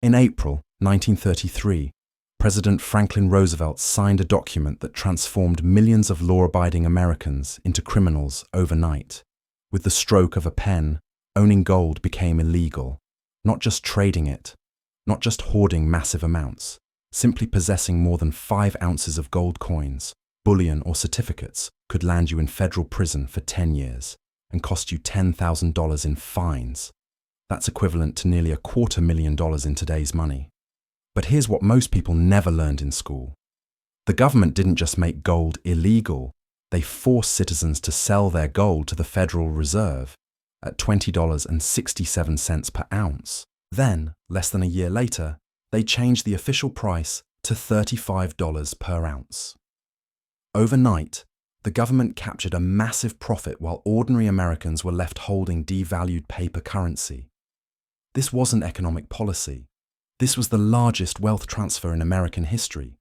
In April 1933, President Franklin Roosevelt signed a document that transformed millions of law-abiding Americans into criminals overnight. With the stroke of a pen, owning gold became illegal. Not just trading it, not just hoarding massive amounts, simply possessing more than 5 ounces of gold coins, bullion or certificates could land you in federal prison for 10 years and cost you $10,000 in fines. That's equivalent to nearly $250,000 in today's money. But here's what most people never learned in school. The government didn't just make gold illegal, they forced citizens to sell their gold to the Federal Reserve at $20.67 per ounce. Then, less than a year later, they changed the official price to $35 per ounce. Overnight, the government captured a massive profit while ordinary Americans were left holding devalued paper currency. This wasn't economic policy. This was the largest wealth transfer in American history,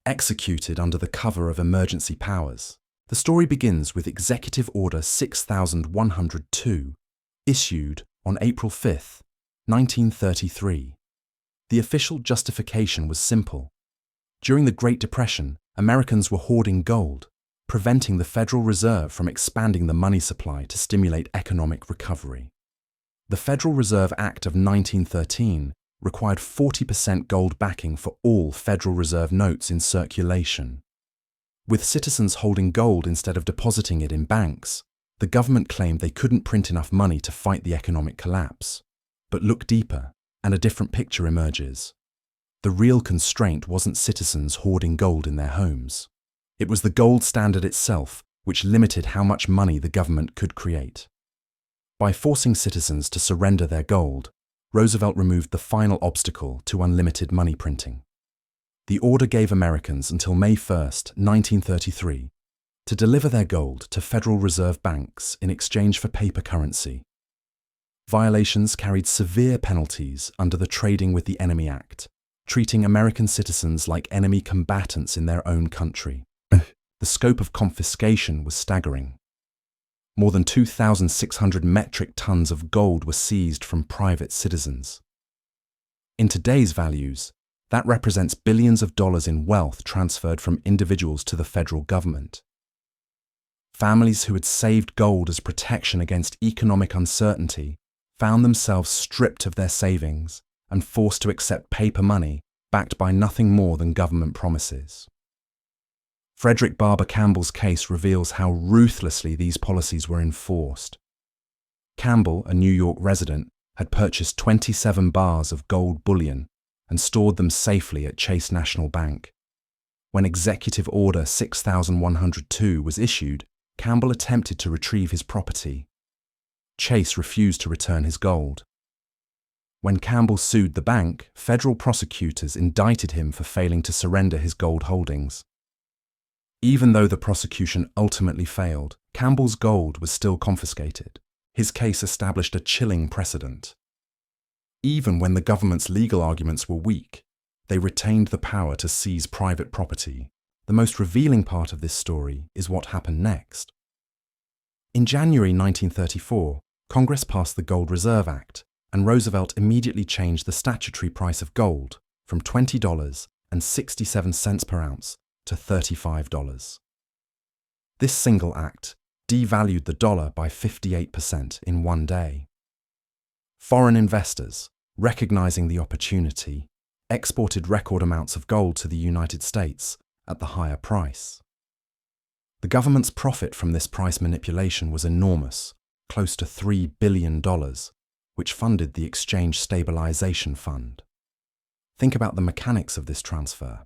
executed under the cover of emergency powers. The story begins with Executive Order 6102, issued on April 5, 1933. The official justification was simple. During the Great Depression, Americans were hoarding gold, preventing the Federal Reserve from expanding the money supply to stimulate economic recovery. The Federal Reserve Act of 1913 required 40% gold backing for all Federal Reserve notes in circulation. With citizens holding gold instead of depositing it in banks, the government claimed they couldn't print enough money to fight the economic collapse. But look deeper, and a different picture emerges. The real constraint wasn't citizens hoarding gold in their homes. It was the gold standard itself, which limited how much money the government could create. By forcing citizens to surrender their gold, Roosevelt removed the final obstacle to unlimited money printing. The order gave Americans until May 1, 1933, to deliver their gold to Federal Reserve banks in exchange for paper currency. Violations carried severe penalties under the Trading with the Enemy Act, treating American citizens like enemy combatants in their own country. The scope of confiscation was staggering. More than 2,600 metric tons of gold were seized from private citizens. In today's values, that represents billions of dollars in wealth transferred from individuals to the federal government. Families who had saved gold as protection against economic uncertainty found themselves stripped of their savings and forced to accept paper money backed by nothing more than government promises. Frederick Barber Campbell's case reveals how ruthlessly these policies were enforced. Campbell, a New York resident, had purchased 27 bars of gold bullion and stored them safely at Chase National Bank. When Executive Order 6102 was issued, Campbell attempted to retrieve his property. Chase refused to return his gold. When Campbell sued the bank, federal prosecutors indicted him for failing to surrender his gold holdings. Even though the prosecution ultimately failed, Campbell's gold was still confiscated. His case established a chilling precedent. Even when the government's legal arguments were weak, they retained the power to seize private property. The most revealing part of this story is what happened next. In January 1934, Congress passed the Gold Reserve Act, and Roosevelt immediately changed the statutory price of gold from $20.67 per ounce to $35. This single act devalued the dollar by 58% in one day. Foreign investors, recognizing the opportunity, exported record amounts of gold to the United States at the higher price. The government's profit from this price manipulation was enormous, close to $3 billion, which funded the Exchange Stabilization Fund. Think about the mechanics of this transfer.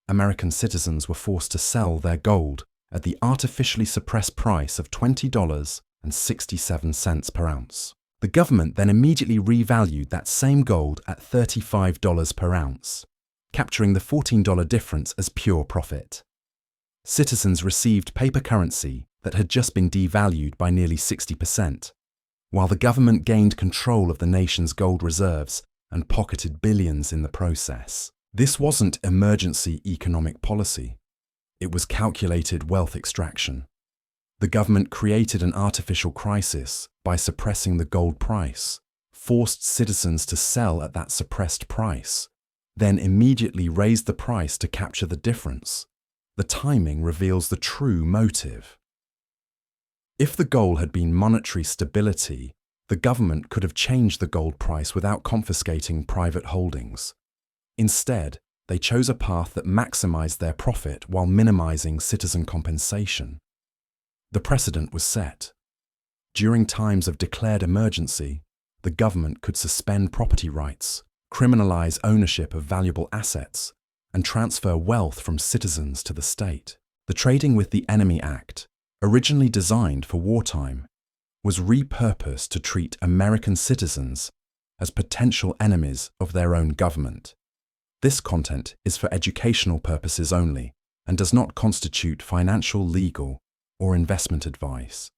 American citizens were forced to sell their gold at the artificially suppressed price of $20.67 per ounce. The government then immediately revalued that same gold at $35 per ounce, capturing the $14 difference as pure profit. Citizens received paper currency that had just been devalued by nearly 60%, while the government gained control of the nation's gold reserves and pocketed billions in the process. This wasn't emergency economic policy. It was calculated wealth extraction. The government created an artificial crisis by suppressing the gold price, forced citizens to sell at that suppressed price, then immediately raised the price to capture the difference. The timing reveals the true motive. If the goal had been monetary stability, the government could have changed the gold price without confiscating private holdings. Instead, they chose a path that maximized their profit while minimizing citizen compensation. The precedent was set. During times of declared emergency, the government could suspend property rights, criminalize ownership of valuable assets, and transfer wealth from citizens to the state. The Trading with the Enemy Act, originally designed for wartime, was repurposed to treat American citizens as potential enemies of their own government. This content is for educational purposes only and does not constitute financial, legal, or investment advice.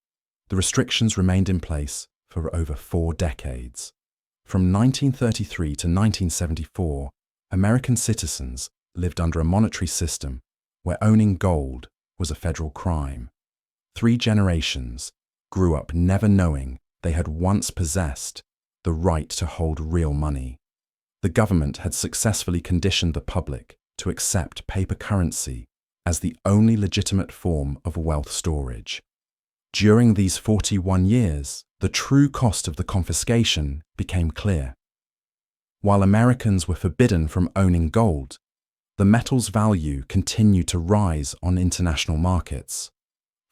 The restrictions remained in place for over 4 decades. From 1933 to 1974, American citizens lived under a monetary system where owning gold was a federal crime. 3 generations grew up never knowing they had once possessed the right to hold real money. The government had successfully conditioned the public to accept paper currency as the only legitimate form of wealth storage. During these 41 years, the true cost of the confiscation became clear. While Americans were forbidden from owning gold, the metal's value continued to rise on international markets.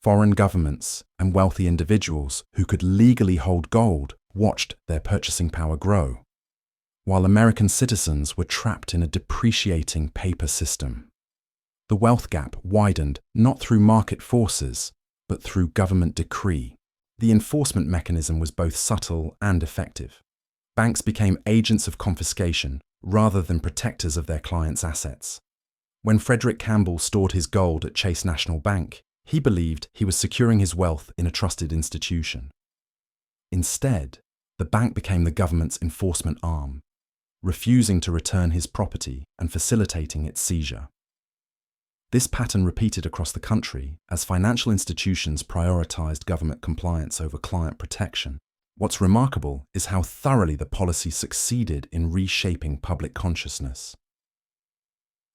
Foreign governments and wealthy individuals who could legally hold gold watched their purchasing power grow, while American citizens were trapped in a depreciating paper system. The wealth gap widened not through market forces, but through government decree. The enforcement mechanism was both subtle and effective. Banks became agents of confiscation rather than protectors of their clients' assets. When Frederick Campbell stored his gold at Chase National Bank, he believed he was securing his wealth in a trusted institution. Instead, the bank became the government's enforcement arm, refusing to return his property and facilitating its seizure. This pattern repeated across the country as financial institutions prioritized government compliance over client protection. What's remarkable is how thoroughly the policy succeeded in reshaping public consciousness.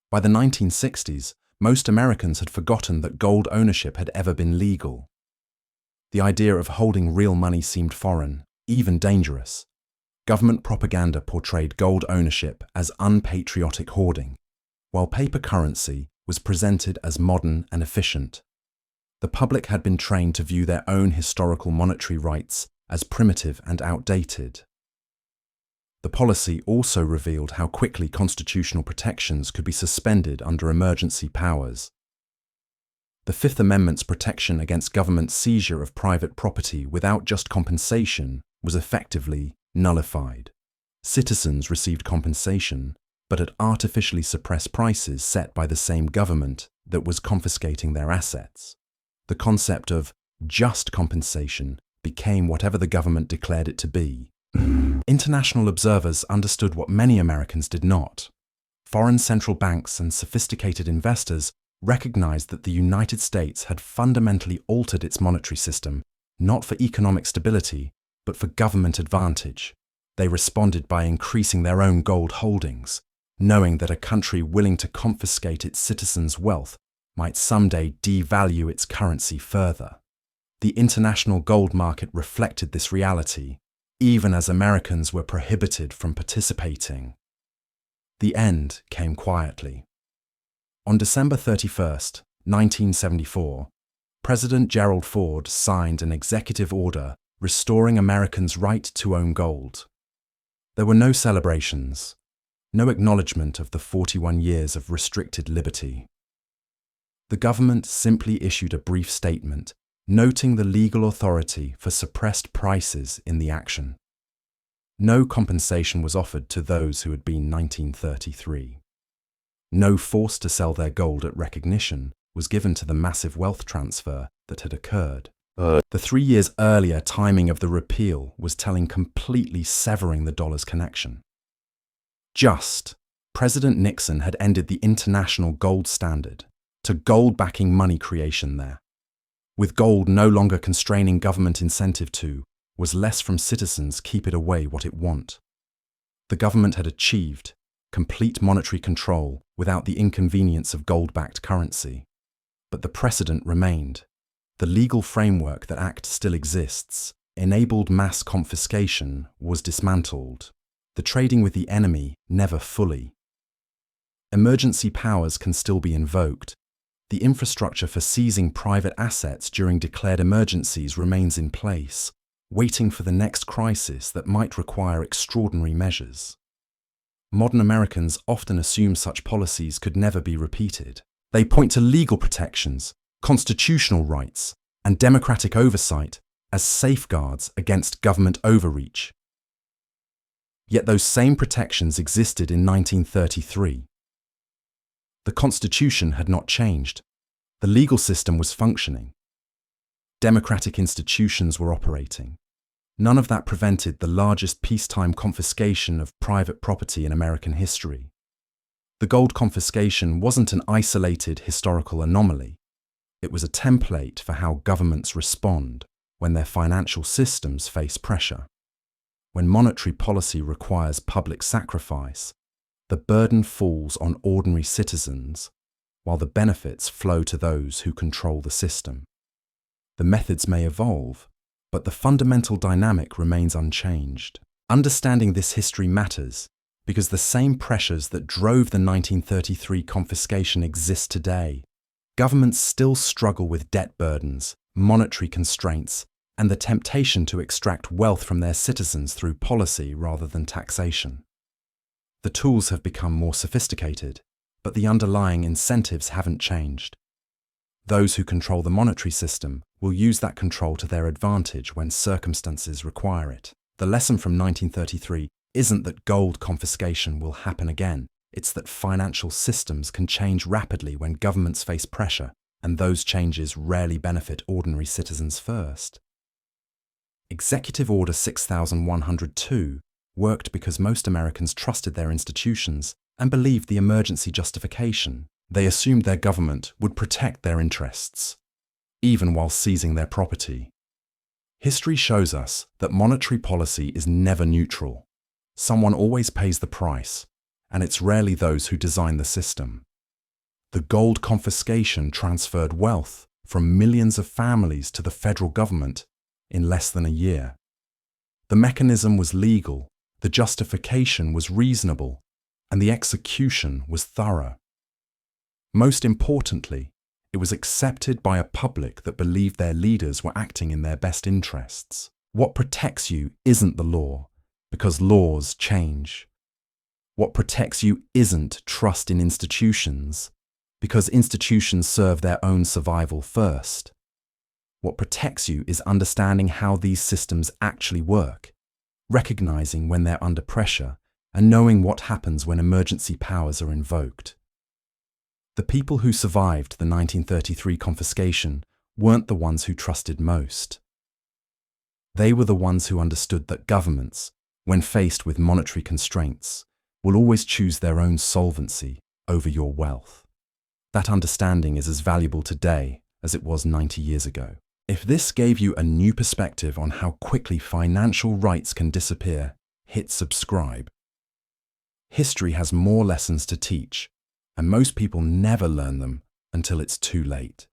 By the 1960s, most Americans had forgotten that gold ownership had ever been legal. The idea of holding real money seemed foreign, even dangerous. Government propaganda portrayed gold ownership as unpatriotic hoarding, while paper currency was presented as modern and efficient. The public had been trained to view their own historical monetary rights as primitive and outdated. The policy also revealed how quickly constitutional protections could be suspended under emergency powers. The Fifth Amendment's protection against government seizure of private property without just compensation was effectively nullified. Citizens received compensation, but at artificially suppressed prices set by the same government that was confiscating their assets. The concept of just compensation became whatever the government declared it to be. International observers understood what many Americans did not. Foreign central banks and sophisticated investors recognized that the United States had fundamentally altered its monetary system, not for economic stability, but for government advantage. They responded by increasing their own gold holdings, knowing that a country willing to confiscate its citizens' wealth might someday devalue its currency further. The international gold market reflected this reality, even as Americans were prohibited from participating. The end came quietly. On December 31st, 1974, President Gerald Ford signed an executive order restoring Americans' right to own gold. There were no celebrations, no acknowledgement of the 41 years of restricted liberty. The government simply issued a brief statement noting the legal authority for suppressed prices in the action. No compensation was offered to those who had been 1933. No force to sell their gold at recognition was given to the massive wealth transfer that had occurred. The 3 years earlier timing of the repeal was telling, completely severing the dollar's connection. President Nixon had ended the international gold standard to gold backing money creation there, with gold no longer constraining government incentive to, was less from citizens keep it away what it want. The government had achieved complete monetary control without the inconvenience of gold-backed currency. But the precedent remained. The legal framework that act still exists, enabled mass confiscation, was dismantled. The trading with the enemy never fully. Emergency powers can still be invoked. The infrastructure for seizing private assets during declared emergencies remains in place, waiting for the next crisis that might require extraordinary measures. Modern Americans often assume such policies could never be repeated. They point to legal protections, constitutional rights, and democratic oversight as safeguards against government overreach. Yet those same protections existed in 1933. The Constitution had not changed. The legal system was functioning. Democratic institutions were operating. None of that prevented the largest peacetime confiscation of private property in American history. The gold confiscation wasn't an isolated historical anomaly. It was a template for how governments respond when their financial systems face pressure. When monetary policy requires public sacrifice, the burden falls on ordinary citizens, while the benefits flow to those who control the system. The methods may evolve, but the fundamental dynamic remains unchanged. Understanding this history matters because the same pressures that drove the 1933 confiscation exist today. Governments still struggle with debt burdens, monetary constraints, and the temptation to extract wealth from their citizens through policy rather than taxation. The tools have become more sophisticated, but the underlying incentives haven't changed. Those who control the monetary system will use that control to their advantage when circumstances require it. The lesson from 1933 isn't that gold confiscation will happen again. It's that financial systems can change rapidly when governments face pressure, and those changes rarely benefit ordinary citizens first. Executive Order 6102 worked because most Americans trusted their institutions and believed the emergency justification. They assumed their government would protect their interests, even while seizing their property. History shows us that monetary policy is never neutral. Someone always pays the price, and it's rarely those who design the system. The gold confiscation transferred wealth from millions of families to the federal government in less than a year. The mechanism was legal, the justification was reasonable, and the execution was thorough. Most importantly, it was accepted by a public that believed their leaders were acting in their best interests. What protects you isn't the law, because laws change. What protects you isn't trust in institutions, because institutions serve their own survival first. What protects you is understanding how these systems actually work, recognizing when they're under pressure, and knowing what happens when emergency powers are invoked. The people who survived the 1933 confiscation weren't the ones who trusted most. They were the ones who understood that governments, when faced with monetary constraints, will always choose their own solvency over your wealth. That understanding is as valuable today as it was 90 years ago. If this gave you a new perspective on how quickly financial rights can disappear, hit subscribe. History has more lessons to teach, and most people never learn them until it's too late.